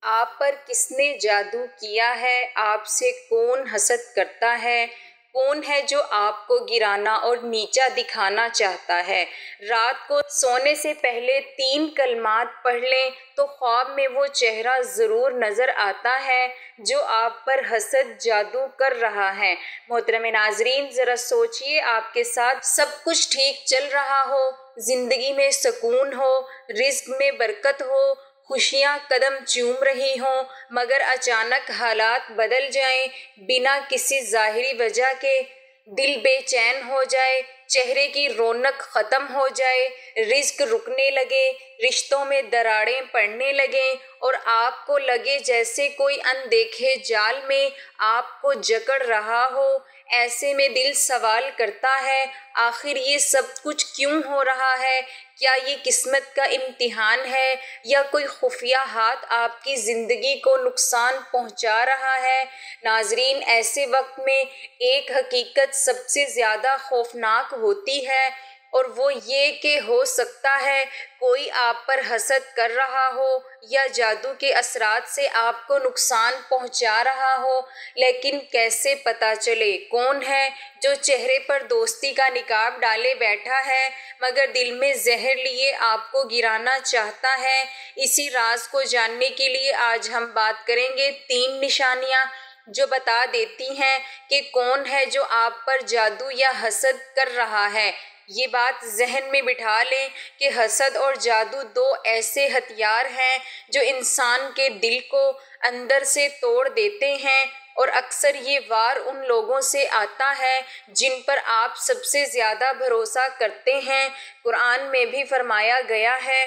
آپ پر کس نے جادو کیا ہے؟ آپ سے کون حسد کرتا ہے؟ کون ہے جو آپ کو گرانا اور نیچا دکھانا چاہتا ہے؟ رات کو سونے سے پہلے 3 کلمات پڑھ لیں تو خواب میں وہ چہرہ ضرور نظر آتا ہے جو آپ پر حسد جادو کر رہا ہے۔ محترم ناظرین، ذرا سوچئے، آپ کے ساتھ سب کچھ ٹھیک چل رہا ہو، زندگی میں سکون ہو، رزق میں برکت ہو، خوشیاں قدم چوم رہی ہوں، مگر اچانک حالات بدل جائیں، بنا کسی ظاہری وجہ کے دل بے چین ہو جائے، چہرے کی رونق ختم ہو جائے، رزق رکنے لگے، رشتوں میں دراڑیں پڑنے لگیں اور آپ کو لگے جیسے کوئی اندیکھے جال میں آپ کو جکڑ رہا ہو۔ ایسے میں دل سوال کرتا ہے، آخر یہ سب کچھ کیوں ہو رہا ہے؟ کیا یہ قسمت کا امتحان ہے یا کوئی خفیہ ہاتھ آپ کی زندگی کو نقصان پہنچا رہا ہے؟ ناظرین، ایسے وقت میں ایک حقیقت سب سے زیادہ خوفناک ہوتی ہے، اور وہ یہ کہ ہو سکتا ہے کوئی آپ پر حسد کر رہا ہو یا جادو کے اثرات سے آپ کو نقصان پہنچا رہا ہو، لیکن کیسے پتہ چلے کون ہے جو چہرے پر دوستی کا نقاب ڈالے بیٹھا ہے مگر دل میں زہر لیے آپ کو گرانا چاہتا ہے؟ اسی راز کو جاننے کے لیے آج ہم بات کریں گے 3 نشانیاں جو بتا دیتی ہیں کہ کون ہے جو آپ پر جادو یا حسد کر رہا ہے۔ یہ بات ذہن میں بٹھا لیں کہ حسد اور جادو 2 ایسے ہتھیار ہیں جو انسان کے دل کو اندر سے توڑ دیتے ہیں، اور اکثر یہ وار ان لوگوں سے آتا ہے جن پر آپ سب سے زیادہ بھروسہ کرتے ہیں۔ قرآن میں بھی فرمایا گیا ہے،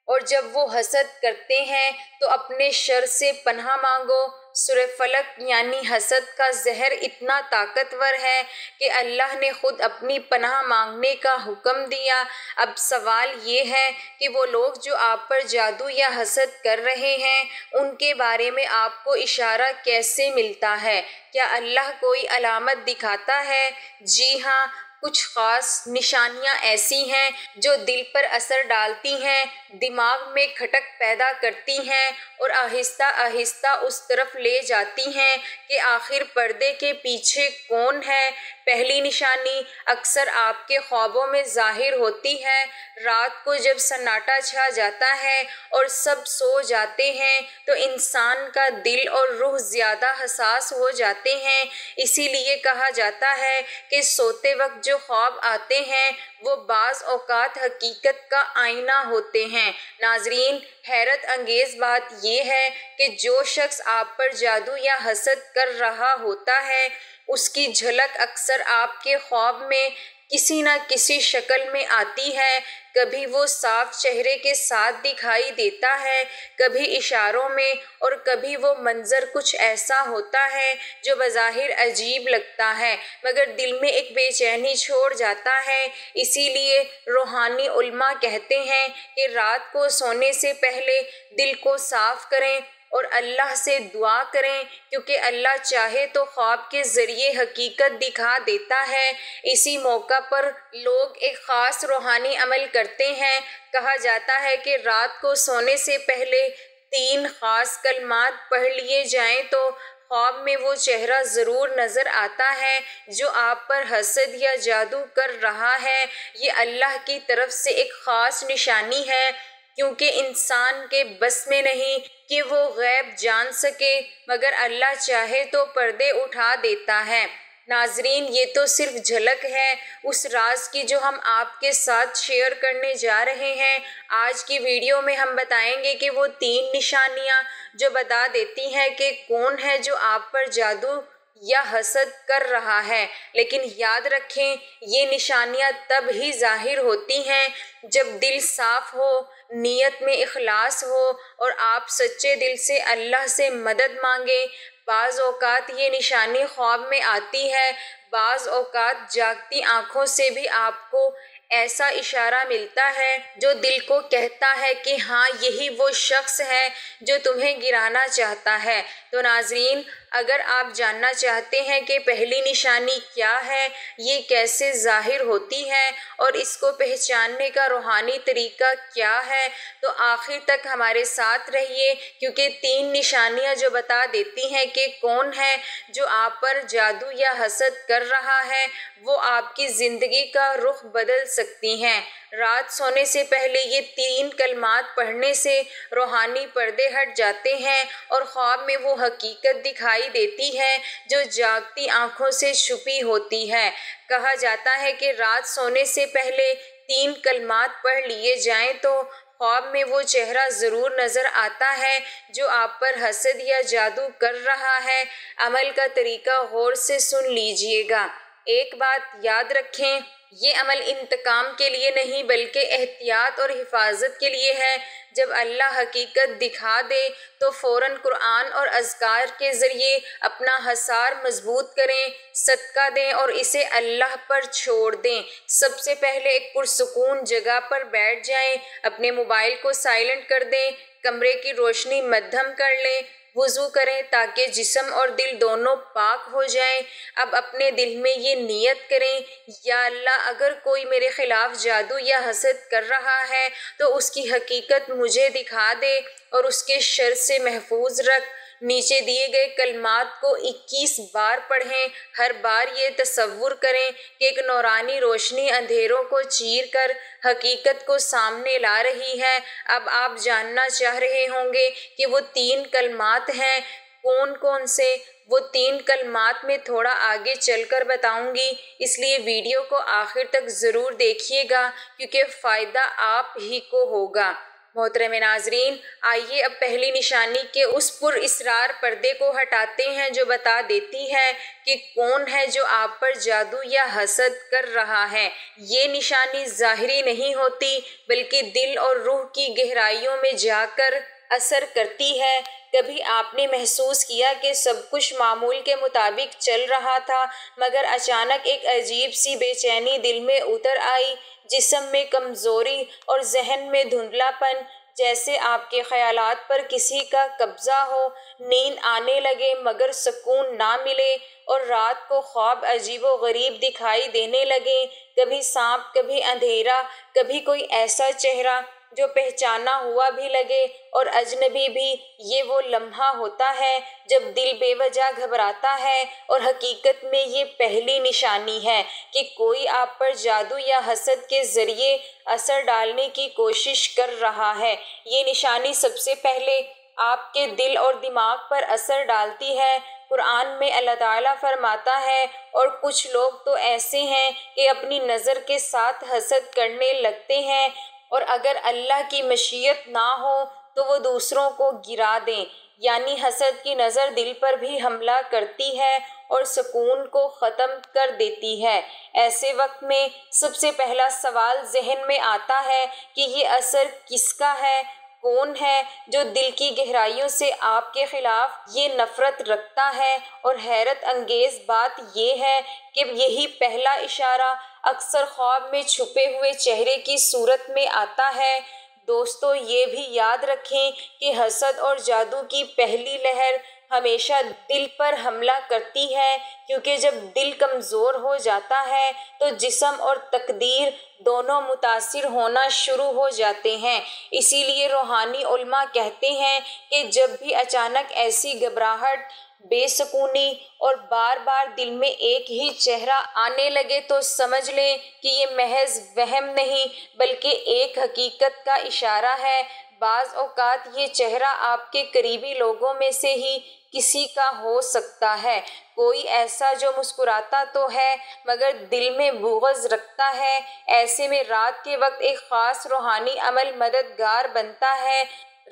اور جب وہ حسد کرتے ہیں تو اپنے شر سے پناہ مانگو۔ سورہ فلق یعنی حسد کا زہر اتنا طاقتور ہے کہ اللہ نے خود اپنی پناہ مانگنے کا حکم دیا۔ اب سوال یہ ہے کہ وہ لوگ جو آپ پر جادو یا حسد کر رہے ہیں ان کے بارے میں آپ کو اشارہ کیسے ملتا ہے؟ کیا اللہ کوئی علامت دکھاتا ہے؟ جی ہاں، کچھ خاص نشانیاں ایسی ہیں جو دل پر اثر ڈالتی ہیں، دماغ میں کھٹک پیدا کرتی ہیں اور آہستہ آہستہ اس طرف لے جاتی ہیں کہ آخر پردے کے پیچھے کون ہے۔ پہلی نشانی اکثر آپ کے خوابوں میں ظاہر ہوتی ہے۔ رات کو جب سناٹا چھا جاتا ہے اور سب سو جاتے ہیں تو انسان کا دل اور روح زیادہ حساس ہو جاتے ہیں۔ اسی لیے کہا جاتا ہے کہ سوتے وقت جو خواب آتے ہیں وہ بعض اوقات حقیقت کا آئینہ ہوتے ہیں۔ ناظرین، حیرت انگیز بات یہ ہے کہ جو شخص آپ پر جادو یا حسد کر رہا ہوتا ہے اس کی جھلک اکثر آپ کے خواب میں کسی نہ کسی شکل میں آتی ہے۔ کبھی وہ صاف چہرے کے ساتھ دکھائی دیتا ہے، کبھی اشاروں میں، اور کبھی وہ منظر کچھ ایسا ہوتا ہے جو بظاہر عجیب لگتا ہے مگر دل میں ایک بے چینی چھوڑ جاتا ہے۔ اسی لیے روحانی علماء کہتے ہیں کہ رات کو سونے سے پہلے دل کو صاف کریں اور اللہ سے دعا کریں، کیونکہ اللہ چاہے تو خواب کے ذریعے حقیقت دکھا دیتا ہے۔ اسی موقع پر لوگ ایک خاص روحانی عمل کرتے ہیں۔ کہا جاتا ہے کہ رات کو سونے سے پہلے 3 خاص کلمات پڑھ لیے جائیں تو خواب میں وہ چہرہ ضرور نظر آتا ہے جو آپ پر حسد یا جادو کر رہا ہے۔ یہ اللہ کی طرف سے ایک خاص نشانی ہے، کیونکہ انسان کے بس میں نہیں کہ وہ غیب جان سکے، مگر اللہ چاہے تو پردے اٹھا دیتا ہے۔ ناظرین، یہ تو صرف جھلک ہے اس راز کی جو ہم آپ کے ساتھ شیئر کرنے جا رہے ہیں۔ آج کی ویڈیو میں ہم بتائیں گے کہ وہ 3 نشانیاں جو بتا دیتی ہیں کہ کون ہے جو آپ پر جادو یا حسد کر رہا ہے۔ لیکن یاد رکھیں، یہ نشانیاں تب ہی ظاہر ہوتی ہیں جب دل صاف ہو، نیت میں اخلاص ہو اور آپ سچے دل سے اللہ سے مدد مانگیں۔ بعض اوقات یہ نشانی خواب میں آتی ہے، بعض اوقات جاگتی آنکھوں سے بھی آپ کو ایسا اشارہ ملتا ہے جو دل کو کہتا ہے کہ ہاں یہی وہ شخص ہے جو تمہیں گرانا چاہتا ہے۔ تو ناظرین، اگر آپ جاننا چاہتے ہیں کہ پہلی نشانی کیا ہے، یہ کیسے ظاہر ہوتی ہے اور اس کو پہچاننے کا روحانی طریقہ کیا ہے، تو آخر تک ہمارے ساتھ رہیے، کیونکہ 3 نشانیاں جو بتا دیتی ہیں کہ کون ہے جو آپ پر جادو یا حسد کر رہا ہے، وہ آپ کی زندگی کا رخ بدل سکتی ہیں۔ رات سونے سے پہلے یہ 3 کلمات پڑھنے سے روحانی پردے ہٹ جاتے ہیں اور خواب میں وہ حقیقت دکھائی دیتی ہے جو جاگتی آنکھوں سے چھپی ہوتی ہے۔ کہا جاتا ہے کہ رات سونے سے پہلے 3 کلمات پڑھ لیے جائیں تو خواب میں وہ چہرہ ضرور نظر آتا ہے جو آپ پر حسد یا جادو کر رہا ہے۔ عمل کا طریقہ غور سے سن لیجئے گا۔ ایک بات یاد رکھیں، یہ عمل انتقام کے لیے نہیں بلکہ احتیاط اور حفاظت کے لیے ہے۔ جب اللہ حقیقت دکھا دے تو فوراً قرآن اور اذکار کے ذریعے اپنا حصار مضبوط کریں، صدقہ دیں اور اسے اللہ پر چھوڑ دیں۔ سب سے پہلے ایک پرسکون جگہ پر بیٹھ جائیں، اپنے موبائل کو سائلنٹ کر دیں، کمرے کی روشنی مدھم کر لیں، وضو کریں تاکہ جسم اور دل دونوں پاک ہو جائیں۔ اب اپنے دل میں یہ نیت کریں، یا اللہ، اگر کوئی میرے خلاف جادو یا حسد کر رہا ہے تو اس کی حقیقت مجھے دکھا دے اور اس کے شر سے محفوظ رکھ۔ نیچے دیے گئے کلمات کو 21 بار پڑھیں۔ ہر بار یہ تصور کریں کہ ایک نورانی روشنی اندھیروں کو چیر کر حقیقت کو سامنے لا رہی ہے۔ اب آپ جاننا چاہ رہے ہوں گے کہ وہ 3 کلمات ہیں کون کون سے۔ وہ 3 کلمات میں تھوڑا آگے چل کر بتاؤں گی، اس لیے ویڈیو کو آخر تک ضرور دیکھیے گا کیونکہ فائدہ آپ ہی کو ہوگا۔ محترم ناظرین، آئیے اب پہلی نشانی کے اس پر اسرار پردے کو ہٹاتے ہیں جو بتا دیتی ہے کہ کون ہے جو آپ پر جادو یا حسد کر رہا ہے۔ یہ نشانی ظاہری نہیں ہوتی بلکہ دل اور روح کی گہرائیوں میں جا کر اثر کرتی ہے۔ کبھی آپ نے محسوس کیا کہ سب کچھ معمول کے مطابق چل رہا تھا مگر اچانک ایک عجیب سی بے چینی دل میں اتر آئی، جسم میں کمزوری اور ذہن میں دھندلا پن، جیسے آپ کے خیالات پر کسی کا قبضہ ہو، نیند آنے لگے مگر سکون نہ ملے اور رات کو خواب عجیب و غریب دکھائی دینے لگے، کبھی سانپ، کبھی اندھیرا، کبھی کوئی ایسا چہرہ جو پہچانا ہوا بھی لگے اور اجنبی بھی۔ یہ وہ لمحہ ہوتا ہے جب دل بے وجہ گھبراتا ہے اور حقیقت میں یہ پہلی نشانی ہے کہ کوئی آپ پر جادو یا حسد کے ذریعے اثر ڈالنے کی کوشش کر رہا ہے۔ یہ نشانی سب سے پہلے آپ کے دل اور دماغ پر اثر ڈالتی ہے۔ قرآن میں اللہ تعالیٰ فرماتا ہے، اور کچھ لوگ تو ایسے ہیں کہ اپنی نظر کے ساتھ حسد کرنے لگتے ہیں اور اگر اللہ کی مشیت نہ ہو تو وہ دوسروں کو گرا دیں، یعنی حسد کی نظر دل پر بھی حملہ کرتی ہے اور سکون کو ختم کر دیتی ہے۔ ایسے وقت میں سب سے پہلا سوال ذہن میں آتا ہے کہ یہ اثر کس کا ہے؟ کون ہے جو دل کی گہرائیوں سے آپ کے خلاف یہ نفرت رکھتا ہے؟ اور حیرت انگیز بات یہ ہے کہ یہی پہلا اشارہ اکثر خواب میں چھپے ہوئے چہرے کی صورت میں آتا ہے۔ دوستو، یہ بھی یاد رکھیں کہ حسد اور جادو کی پہلی لہر ہمیشہ دل پر حملہ کرتی ہے، کیونکہ جب دل کمزور ہو جاتا ہے تو جسم اور تقدیر دونوں متاثر ہونا شروع ہو جاتے ہیں۔ اسی لیے روحانی علماء کہتے ہیں کہ جب بھی اچانک ایسی گھبراہٹ، بے سکونی اور بار بار دل میں ایک ہی چہرہ آنے لگے تو سمجھ لیں کہ یہ محض وہم نہیں بلکہ ایک حقیقت کا اشارہ ہے۔ بعض اوقات یہ چہرہ آپ کے قریبی لوگوں میں سے ہی کسی کا ہو سکتا ہے، کوئی ایسا جو مسکراتا تو ہے مگر دل میں بغض رکھتا ہے۔ ایسے میں رات کے وقت ایک خاص روحانی عمل مددگار بنتا ہے۔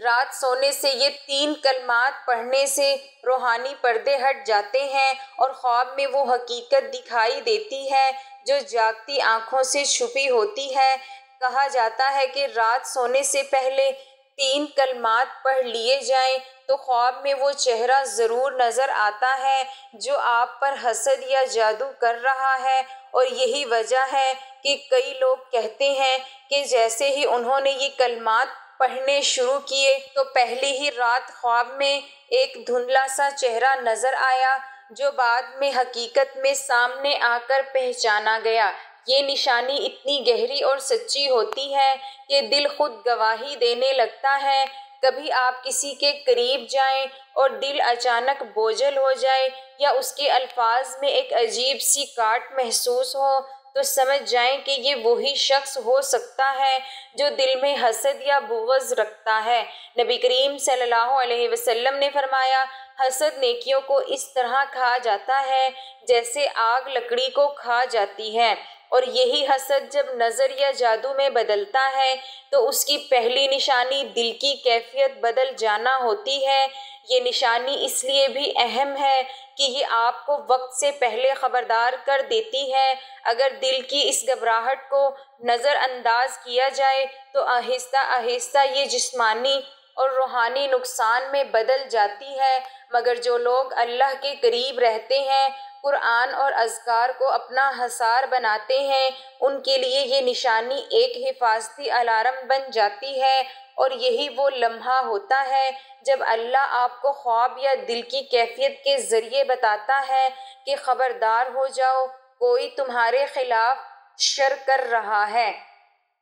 رات سونے سے یہ 3 کلمات پڑھنے سے روحانی پردے ہٹ جاتے ہیں اور خواب میں وہ حقیقت دکھائی دیتی ہے جو جاگتی آنکھوں سے چھپی ہوتی ہے۔ کہا جاتا ہے کہ رات سونے سے پہلے 3 کلمات پڑھ لیے جائیں تو خواب میں وہ چہرہ ضرور نظر آتا ہے جو آپ پر حسد یا جادو کر رہا ہے اور یہی وجہ ہے کہ کئی لوگ کہتے ہیں کہ جیسے ہی انہوں نے یہ کلمات پڑھنے شروع کیے تو پہلی ہی رات خواب میں ایک دھندلا سا چہرہ نظر آیا جو بعد میں حقیقت میں سامنے آ کر پہچانا گیا۔ یہ نشانی اتنی گہری اور سچی ہوتی ہے کہ دل خود گواہی دینے لگتا ہے۔ کبھی آپ کسی کے قریب جائیں اور دل اچانک بوجھل ہو جائے یا اس کے الفاظ میں ایک عجیب سی کاٹ محسوس ہو تو سمجھ جائیں کہ یہ وہی شخص ہو سکتا ہے جو دل میں حسد یا بغض رکھتا ہے۔ نبی کریم صلی اللہ علیہ وسلم نے فرمایا، حسد نیکیوں کو اس طرح کھا جاتا ہے جیسے آگ لکڑی کو کھا جاتی ہے، اور یہی حسد جب نظر یا جادو میں بدلتا ہے تو اس کی پہلی نشانی دل کی کیفیت بدل جانا ہوتی ہے۔ یہ نشانی اس لیے بھی اہم ہے کہ یہ آپ کو وقت سے پہلے خبردار کر دیتی ہے۔ اگر دل کی اس گھبراہٹ کو نظر انداز کیا جائے تو آہستہ آہستہ یہ جسمانی اور روحانی نقصان میں بدل جاتی ہے، مگر جو لوگ اللہ کے قریب رہتے ہیں، قرآن اور اذکار کو اپنا حصار بناتے ہیں، ان کے لیے یہ نشانی ایک حفاظتی الارم بن جاتی ہے، اور یہی وہ لمحہ ہوتا ہے جب اللہ آپ کو خواب یا دل کی کیفیت کے ذریعے بتاتا ہے کہ خبردار ہو جاؤ، کوئی تمہارے خلاف شر کر رہا ہے۔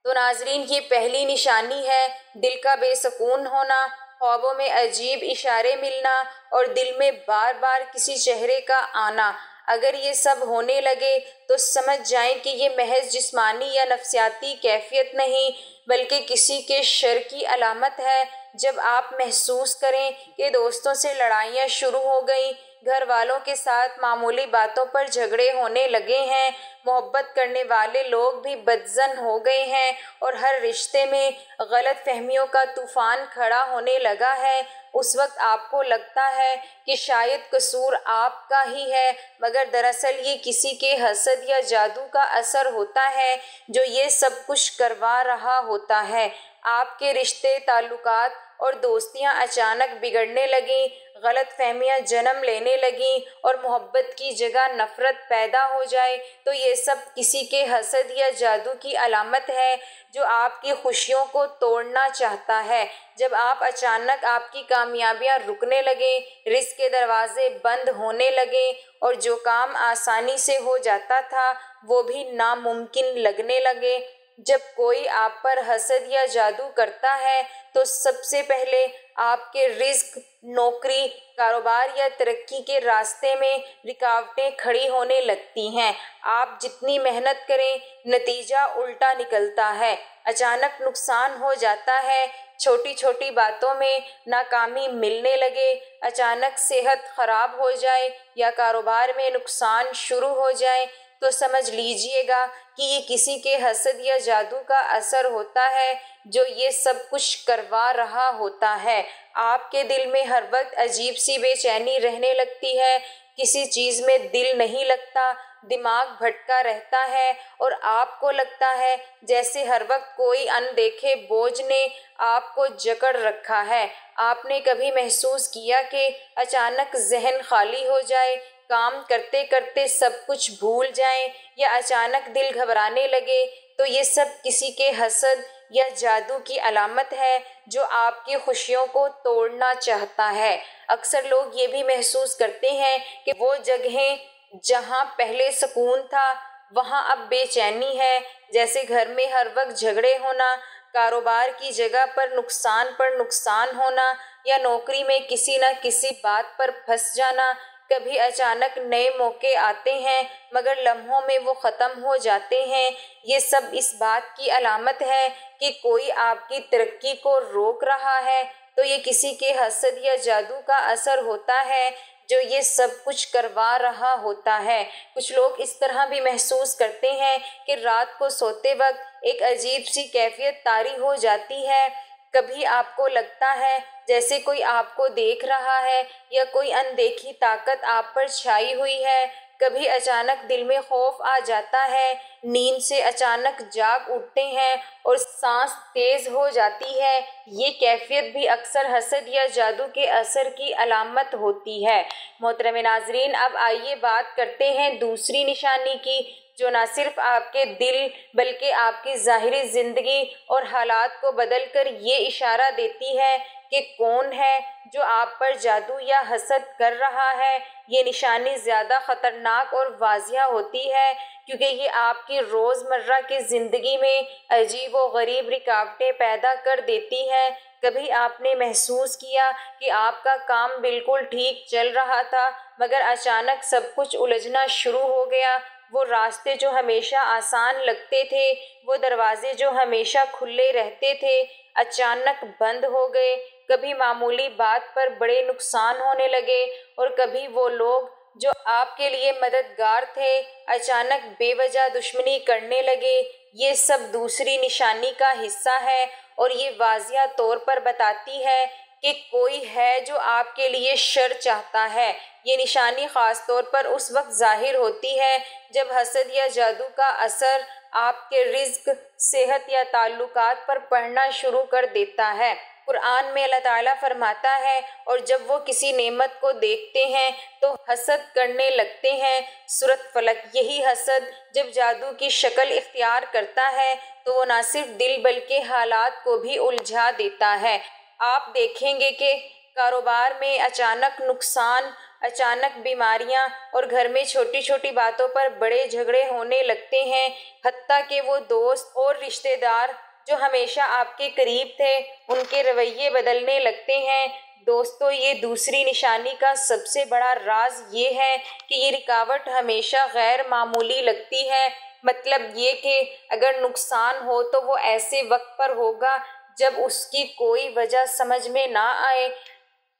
تو ناظرین، یہ پہلی نشانی ہے دل کا بے سکون ہونا، خوابوں میں عجیب اشارے ملنا اور دل میں بار بار کسی چہرے کا آنا۔ اگر یہ سب ہونے لگے تو سمجھ جائیں کہ یہ محض جسمانی یا نفسیاتی کیفیت نہیں بلکہ کسی کے شر کی علامت ہے۔ جب آپ محسوس کریں کہ دوستوں سے لڑائیاں شروع ہو گئیں، گھر والوں کے ساتھ معمولی باتوں پر جھگڑے ہونے لگے ہیں، محبت کرنے والے لوگ بھی بدظن ہو گئے ہیں اور ہر رشتے میں غلط فہمیوں کا طوفان کھڑا ہونے لگا ہے، اس وقت آپ کو لگتا ہے کہ شاید قصور آپ کا ہی ہے، مگر دراصل یہ کسی کے حسد یا جادو کا اثر ہوتا ہے جو یہ سب کچھ کروا رہا ہوتا ہے۔ آپ کے رشتے، تعلقات اور دوستیاں اچانک بگڑنے لگیں، غلط فہمیاں جنم لینے لگیں اور محبت کی جگہ نفرت پیدا ہو جائے تو یہ سب کسی کے حسد یا جادو کی علامت ہے جو آپ کی خوشیوں کو توڑنا چاہتا ہے۔ جب آپ اچانک آپ کی کامیابیاں رکنے لگیں، رزق کے دروازے بند ہونے لگیں اور جو کام آسانی سے ہو جاتا تھا وہ بھی ناممکن لگنے لگے۔ جب کوئی آپ پر حسد یا جادو کرتا ہے تو سب سے پہلے آپ کے رزق، نوکری، کاروبار یا ترقی کے راستے میں رکاوٹیں کھڑی ہونے لگتی ہیں۔ آپ جتنی محنت کریں نتیجہ الٹا نکلتا ہے، اچانک نقصان ہو جاتا ہے، چھوٹی چھوٹی باتوں میں ناکامی ملنے لگے، اچانک صحت خراب ہو جائے یا کاروبار میں نقصان شروع ہو جائے تو سمجھ لیجئے گا کہ یہ کسی کے حسد یا جادو کا اثر ہوتا ہے جو یہ سب کچھ کروا رہا ہوتا ہے۔ آپ کے دل میں ہر وقت عجیب سی بے چینی رہنے لگتی ہے، کسی چیز میں دل نہیں لگتا، دماغ بھٹکا رہتا ہے اور آپ کو لگتا ہے جیسے ہر وقت کوئی اندیکھے بوجھ نے آپ کو جکڑ رکھا ہے۔ آپ نے کبھی محسوس کیا کہ اچانک ذہن خالی ہو جائے، کام کرتے کرتے سب کچھ بھول جائیں یا اچانک دل گھبرانے لگے تو یہ سب کسی کے حسد یا جادو کی علامت ہے جو آپ کی خوشیوں کو توڑنا چاہتا ہے۔ اکثر لوگ یہ بھی محسوس کرتے ہیں کہ وہ جگہیں جہاں پہلے سکون تھا وہاں اب بے چینی ہے، جیسے گھر میں ہر وقت جھگڑے ہونا، کاروبار کی جگہ پر نقصان ہونا یا نوکری میں کسی نہ کسی بات پر پھنس جانا۔ کبھی اچانک نئے موقع آتے ہیں مگر لمحوں میں وہ ختم ہو جاتے ہیں۔ یہ سب اس بات کی علامت ہے کہ کوئی آپ کی ترقی کو روک رہا ہے، تو یہ کسی کے حسد یا جادو کا اثر ہوتا ہے جو یہ سب کچھ کروا رہا ہوتا ہے۔ کچھ لوگ اس طرح بھی محسوس کرتے ہیں کہ رات کو سوتے وقت ایک عجیب سی کیفیت طاری ہو جاتی ہے، کبھی آپ کو لگتا ہے جیسے کوئی آپ کو دیکھ رہا ہے یا کوئی اندیکھی طاقت آپ پر چھائی ہوئی ہے، کبھی اچانک دل میں خوف آ جاتا ہے، نیند سے اچانک جاگ اٹھتے ہیں اور سانس تیز ہو جاتی ہے۔ یہ کیفیت بھی اکثر حسد یا جادو کے اثر کی علامت ہوتی ہے۔ محترم ناظرین، اب آئیے بات کرتے ہیں دوسری نشانی کی جو نہ صرف آپ کے دل بلکہ آپ کی ظاہری زندگی اور حالات کو بدل کر یہ اشارہ دیتی ہے کہ کون ہے جو آپ پر جادو یا حسد کر رہا ہے۔ یہ نشانی زیادہ خطرناک اور واضح ہوتی ہے کیونکہ یہ آپ کی روزمرہ کی زندگی میں عجیب و غریب رکاوٹیں پیدا کر دیتی ہے۔ کبھی آپ نے محسوس کیا کہ آپ کا کام بالکل ٹھیک چل رہا تھا مگر اچانک سب کچھ الجھنا شروع ہو گیا؟ وہ راستے جو ہمیشہ آسان لگتے تھے، وہ دروازے جو ہمیشہ کھلے رہتے تھے، اچانک بند ہو گئے۔ کبھی معمولی بات پر بڑے نقصان ہونے لگے اور کبھی وہ لوگ جو آپ کے لیے مددگار تھے اچانک بے وجہ دشمنی کرنے لگے۔ یہ سب دوسری نشانی کا حصہ ہے اور یہ واضح طور پر بتاتی ہے کہ کوئی ہے جو آپ کے لیے شر چاہتا ہے۔ یہ نشانی خاص طور پر اس وقت ظاہر ہوتی ہے جب حسد یا جادو کا اثر آپ کے رزق، صحت یا تعلقات پر پڑنا شروع کر دیتا ہے۔ قرآن میں اللہ تعالیٰ فرماتا ہے، اور جب وہ کسی نعمت کو دیکھتے ہیں تو حسد کرنے لگتے ہیں۔ سورۃ فلق۔ یہی حسد جب جادو کی شکل اختیار کرتا ہے تو وہ نہ صرف دل بلکہ حالات کو بھی الجھا دیتا ہے۔ آپ دیکھیں گے کہ کاروبار میں اچانک نقصان، اچانک بیماریاں اور گھر میں چھوٹی چھوٹی باتوں پر بڑے جھگڑے ہونے لگتے ہیں، حتیٰ کہ وہ دوست اور رشتہ دار جو ہمیشہ آپ کے قریب تھے ان کے رویے بدلنے لگتے ہیں۔ دوستو، یہ دوسری نشانی کا سب سے بڑا راز یہ ہے کہ یہ رکاوٹ ہمیشہ غیر معمولی لگتی ہے۔ مطلب یہ کہ اگر نقصان ہو تو وہ ایسے وقت پر ہوگا جب اس کی کوئی وجہ سمجھ میں نہ آئے۔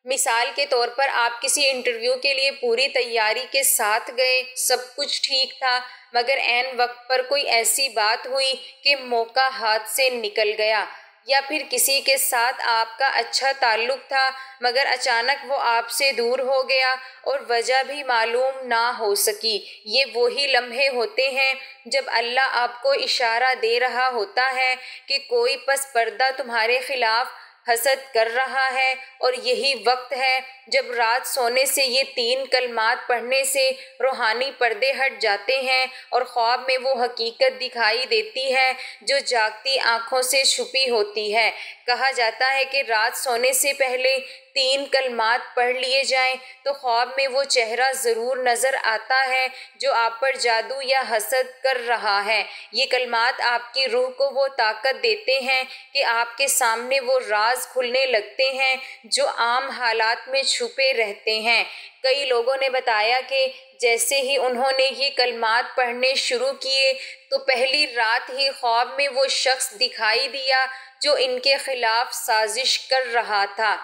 مثال کے طور پر آپ کسی انٹرویو کے لیے پوری تیاری کے ساتھ گئے، سب کچھ ٹھیک تھا مگر عین وقت پر کوئی ایسی بات ہوئی کہ موقع ہاتھ سے نکل گیا، یا پھر کسی کے ساتھ آپ کا اچھا تعلق تھا مگر اچانک وہ آپ سے دور ہو گیا اور وجہ بھی معلوم نہ ہو سکی۔ یہ وہی لمحے ہوتے ہیں جب اللہ آپ کو اشارہ دے رہا ہوتا ہے کہ کوئی پس پردہ تمہارے خلاف حسد کر رہا ہے، اور یہی وقت ہے جب رات سونے سے یہ 3 کلمات پڑھنے سے روحانی پردے ہٹ جاتے ہیں اور خواب میں وہ حقیقت دکھائی دیتی ہے جو جاگتی آنکھوں سے چھپی ہوتی ہے۔ کہا جاتا ہے کہ رات سونے سے پہلے 3 کلمات پڑھ لیے جائیں تو خواب میں وہ چہرہ ضرور نظر آتا ہے جو آپ پر جادو یا حسد کر رہا ہے۔ یہ کلمات آپ کی روح کو وہ طاقت دیتے ہیں کہ آپ کے سامنے وہ راز کھلنے لگتے ہیں جو عام حالات میں چھپے رہتے ہیں۔ کئی لوگوں نے بتایا کہ جیسے ہی انہوں نے یہ کلمات پڑھنے شروع کیے تو پہلی رات ہی خواب میں وہ شخص دکھائی دیا جو ان کے خلاف سازش کر رہا تھا،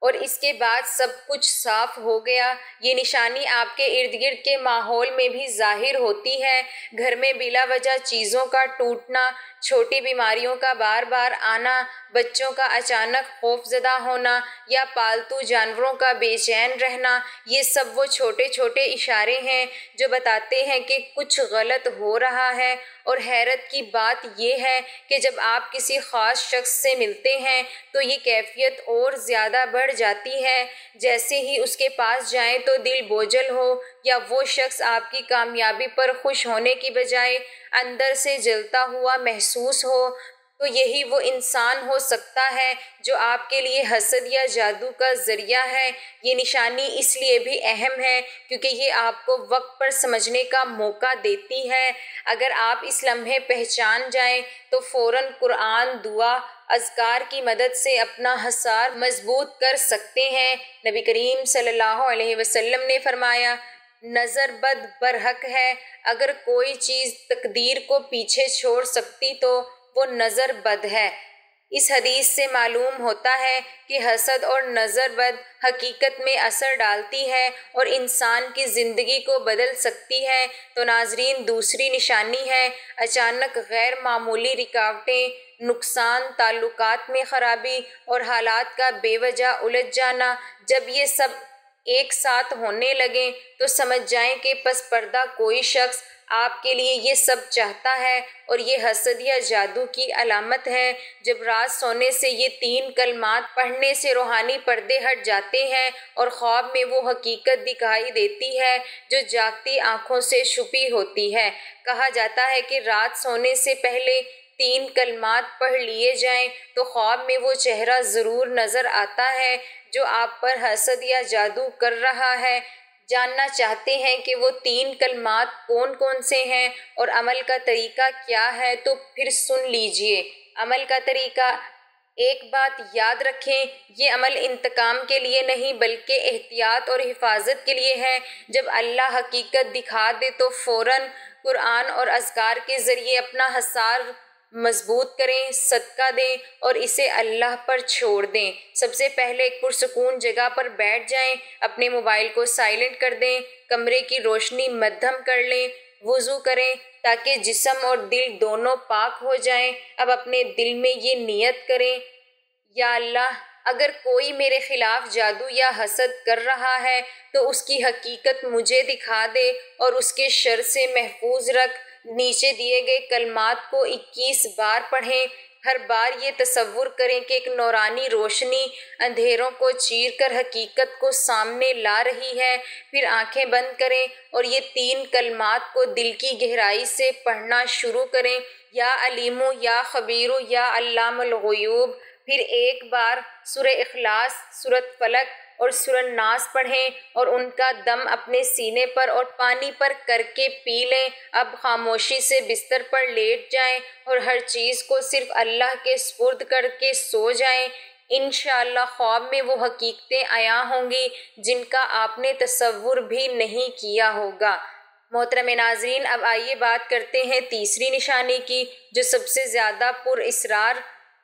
اور اس کے بعد سب کچھ صاف ہو گیا۔ یہ نشانی آپ کے ارد گرد کے ماحول میں بھی ظاہر ہوتی ہے۔ گھر میں بلا وجہ چیزوں کا ٹوٹنا، چھوٹی بیماریوں کا بار بار آنا، بچوں کا اچانک خوف زدہ ہونا یا پالتو جانوروں کا بے چین رہنا، یہ سب وہ چھوٹے چھوٹے اشارے ہیں جو بتاتے ہیں کہ کچھ غلط ہو رہا ہے۔ اور حیرت کی بات یہ ہے کہ جب آپ کسی خاص شخص سے ملتے ہیں تو یہ کیفیت اور زیادہ بڑھ جاتی ہے۔ جیسے ہی اس کے پاس جائیں تو دل بوجھل ہو، یا وہ شخص آپ کی کامیابی پر خوش ہونے کی بجائے اندر سے جلتا ہوا محسوس ہو، تو یہی وہ انسان ہو سکتا ہے جو آپ کے لیے حسد یا جادو کا ذریعہ ہے۔ یہ نشانی اس لیے بھی اہم ہے کیونکہ یہ آپ کو وقت پر سمجھنے کا موقع دیتی ہے۔ اگر آپ اس لمحے پہچان جائیں تو فوراً قرآن، دعا، اذکار کی مدد سے اپنا حصار مضبوط کر سکتے ہیں۔ نبی کریم صلی اللہ علیہ وسلم نے فرمایا، نظر بد برحق ہے، اگر کوئی چیز تقدیر کو پیچھے چھوڑ سکتی تو وہ نظر بد ہے۔ اس حدیث سے معلوم ہوتا ہے کہ حسد اور نظر بد حقیقت میں اثر ڈالتی ہے اور انسان کی زندگی کو بدل سکتی ہے۔ تو ناظرین، دوسری نشانی ہے اچانک غیر معمولی رکاوٹیں، نقصان، تعلقات میں خرابی اور حالات کا بے وجہ الجھ جانا۔ جب یہ سب ایک ساتھ ہونے لگیں تو سمجھ جائیں کہ پس پردہ کوئی شخص آپ کے لیے یہ سب چاہتا ہے اور یہ حسد یا جادو کی علامت ہے۔ جب رات سونے سے یہ 3 کلمات پڑھنے سے روحانی پردے ہٹ جاتے ہیں اور خواب میں وہ حقیقت دکھائی دیتی ہے جو جاگتی آنکھوں سے چھپی ہوتی ہے۔ کہا جاتا ہے کہ رات سونے سے پہلے 3 کلمات پڑھ لیے جائیں تو خواب میں وہ چہرہ ضرور نظر آتا ہے جو آپ پر حسد یا جادو کر رہا ہے۔ جاننا چاہتے ہیں کہ وہ 3 کلمات کون کون سے ہیں اور عمل کا طریقہ کیا ہے تو پھر سن لیجئے۔ عمل کا طریقہ: ایک بات یاد رکھیں، یہ عمل انتقام کے لیے نہیں بلکہ احتیاط اور حفاظت کے لیے ہے۔ جب اللہ حقیقت دکھا دے تو فوراً قرآن اور اذکار کے ذریعے اپنا حصار مضبوط کریں، صدقہ دیں اور اسے اللہ پر چھوڑ دیں۔ سب سے پہلے ایک پرسکون جگہ پر بیٹھ جائیں، اپنے موبائل کو سائلنٹ کر دیں، کمرے کی روشنی مدھم کر لیں، وضو کریں تاکہ جسم اور دل دونوں پاک ہو جائیں۔ اب اپنے دل میں یہ نیت کریں: یا اللہ، اگر کوئی میرے خلاف جادو یا حسد کر رہا ہے تو اس کی حقیقت مجھے دکھا دے اور اس کے شر سے محفوظ رکھ۔ نیچے دیے گئے کلمات کو 21 بار پڑھیں۔ ہر بار یہ تصور کریں کہ ایک نورانی روشنی اندھیروں کو چیر کر حقیقت کو سامنے لا رہی ہے۔ پھر آنکھیں بند کریں اور یہ 3 کلمات کو دل کی گہرائی سے پڑھنا شروع کریں: یا علیم، یا خبیر، یا علام الغیوب۔ پھر ایک بار سورہ اخلاص، سورۃ فلق اور سورۃ ناس پڑھیں اور ان کا دم اپنے سینے پر اور پانی پر کر کے پی لیں۔ اب خاموشی سے بستر پر لیٹ جائیں اور ہر چیز کو صرف اللہ کے سپرد کر کے سو جائیں۔ انشاءاللہ خواب میں وہ حقیقتیں عیاں ہوں گی جن کا آپ نے تصور بھی نہیں کیا ہوگا۔ محترم ناظرین، اب آئیے بات کرتے ہیں تیسری نشانی کی جو سب سے زیادہ پر اسرار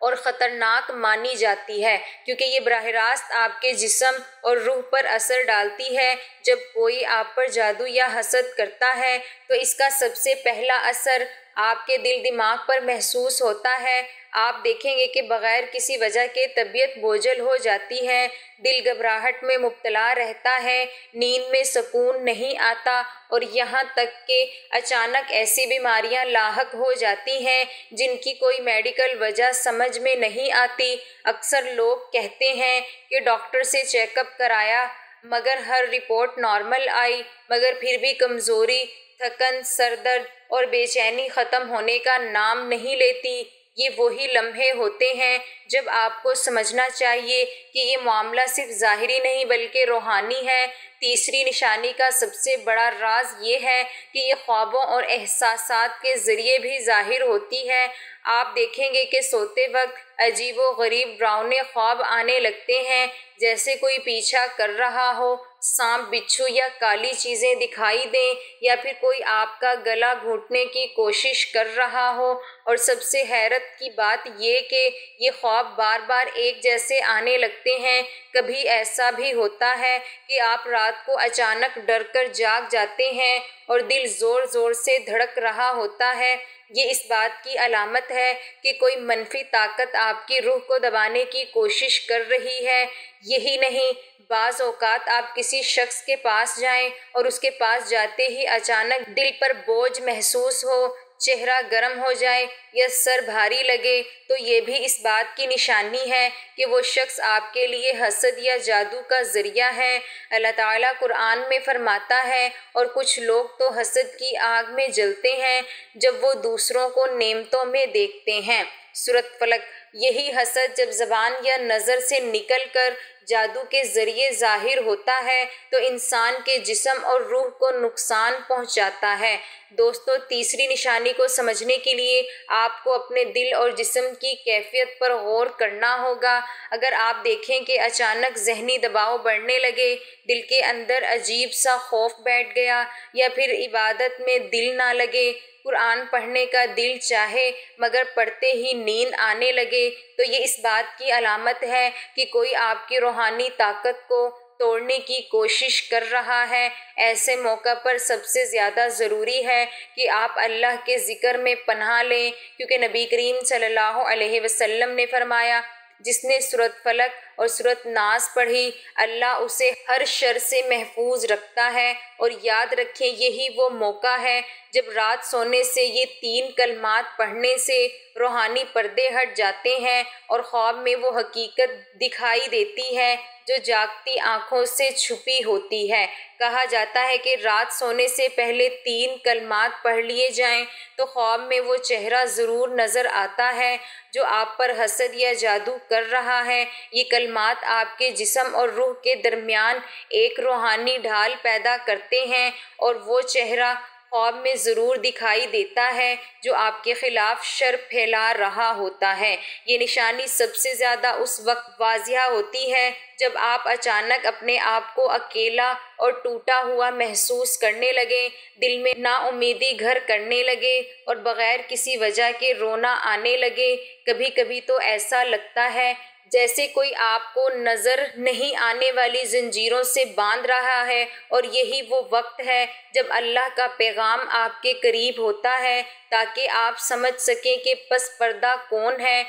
اور خطرناک مانی جاتی ہے کیونکہ یہ براہ راست آپ کے جسم اور روح پر اثر ڈالتی ہے۔ جب کوئی آپ پر جادو یا حسد کرتا ہے تو اس کا سب سے پہلا اثر آپ کے دل دماغ پر محسوس ہوتا ہے۔ آپ دیکھیں گے کہ بغیر کسی وجہ کے طبیعت بوجھل ہو جاتی ہے، دل گھبراہٹ میں مبتلا رہتا ہے، نیند میں سکون نہیں آتا اور یہاں تک کہ اچانک ایسی بیماریاں لاحق ہو جاتی ہیں جن کی کوئی میڈیکل وجہ سمجھ میں نہیں آتی۔ اکثر لوگ کہتے ہیں کہ ڈاکٹر سے چیک اپ کرایا مگر ہر رپورٹ نارمل آئی، مگر پھر بھی کمزوری، تھکن، سر درد اور بے چینی ختم ہونے کا نام نہیں لیتی۔ یہ وہی لمحے ہوتے ہیں جب آپ کو سمجھنا چاہیے کہ یہ معاملہ صرف ظاہری نہیں بلکہ روحانی ہے۔ تیسری نشانی کا سب سے بڑا راز یہ ہے کہ یہ خوابوں اور احساسات کے ذریعے بھی ظاہر ہوتی ہے۔ آپ دیکھیں گے کہ سوتے وقت عجیب و غریب ڈراؤنے خواب آنے لگتے ہیں، جیسے کوئی پیچھا کر رہا ہو، سانپ، بچھو یا کالی چیزیں دکھائی دیں یا پھر کوئی آپ کا گلا گھونٹنے کی کوشش کر رہا ہو۔ اور سب سے حیرت کی بات یہ کہ یہ خواب بار بار ایک جیسے آنے لگتے ہیں۔ کبھی ایسا بھی ہوتا ہے کہ آپ رات کو اچانک ڈر کر جاگ جاتے ہیں اور دل زور زور سے دھڑک رہا ہوتا ہے۔ یہ اس بات کی علامت ہے کہ کوئی منفی طاقت آپ کی روح کو دبانے کی کوشش کر رہی ہے۔ یہی نہیں، بعض اوقات آپ کسی شخص کے پاس جائیں اور اس کے پاس جاتے ہی اچانک دل پر بوجھ محسوس ہو، چہرہ گرم ہو جائے یا سر بھاری لگے تو یہ بھی اس بات کی نشانی ہے کہ وہ شخص آپ کے لیے حسد یا جادو کا ذریعہ ہے۔ اللہ تعالیٰ قرآن میں فرماتا ہے، اور کچھ لوگ تو حسد کی آگ میں جلتے ہیں جب وہ دوسروں کو نعمتوں میں دیکھتے ہیں۔ سورۃ فلق۔ یہی حسد جب زبان یا نظر سے نکل کر جادو کے ذریعے ظاہر ہوتا ہے تو انسان کے جسم اور روح کو نقصان پہنچاتا ہے۔ دوستو، تیسری نشانی کو سمجھنے کے لیے آپ کو اپنے دل اور جسم کی کیفیت پر غور کرنا ہوگا۔ اگر آپ دیکھیں کہ اچانک ذہنی دباؤ بڑھنے لگے، دل کے اندر عجیب سا خوف بیٹھ گیا یا پھر عبادت میں دل نہ لگے، قرآن پڑھنے کا دل چاہے مگر پڑھتے ہی نیند آنے لگے، تو یہ اس بات کی علامت ہے کہ کوئی آپ کی روحانی طاقت کو توڑنے کی کوشش کر رہا ہے۔ ایسے موقع پر سب سے زیادہ ضروری ہے کہ آپ اللہ کے ذکر میں پناہ لیں، کیونکہ نبی کریم صلی اللہ علیہ وسلم نے فرمایا، جس نے سورۃ فلق اور سورۃ ناس پڑھی اللہ اسے ہر شر سے محفوظ رکھتا ہے۔ اور یاد رکھیں یہی وہ موقع ہے جب رات سونے سے یہ 3 کلمات پڑھنے سے روحانی پردے ہٹ جاتے ہیں اور خواب میں وہ حقیقت دکھائی دیتی ہے جو جاگتی آنکھوں سے چھپی ہوتی ہے۔ کہا جاتا ہے کہ رات سونے سے پہلے 3 کلمات پڑھ لیے جائیں تو خواب میں وہ چہرہ ضرور نظر آتا ہے جو آپ پر حسد یا جادو کر رہا ہے۔ یہ کلمات آپ کے جسم اور روح کے درمیان ایک روحانی ڈھال پیدا کرتے ہیں اور وہ چہرہ خواب میں ضرور دکھائی دیتا ہے جو آپ کے خلاف شر پھیلا رہا ہوتا ہے۔ یہ نشانی سب سے زیادہ اس وقت واضح ہوتی ہے جب آپ اچانک اپنے آپ کو اکیلا اور ٹوٹا ہوا محسوس کرنے لگیں، دل میں نا امیدی گھر کرنے لگے اور بغیر کسی وجہ کے رونا آنے لگے۔ کبھی کبھی تو ایسا لگتا ہے جیسے کوئی آپ کو نظر نہیں آنے والی زنجیروں سے باندھ رہا ہے، اور یہی وہ وقت ہے جب اللہ کا پیغام آپ کے قریب ہوتا ہے تاکہ آپ سمجھ سکیں کہ پس پردہ کون ہے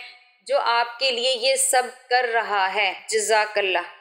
جو آپ کے لیے یہ سب کر رہا ہے۔ جزاک اللہ۔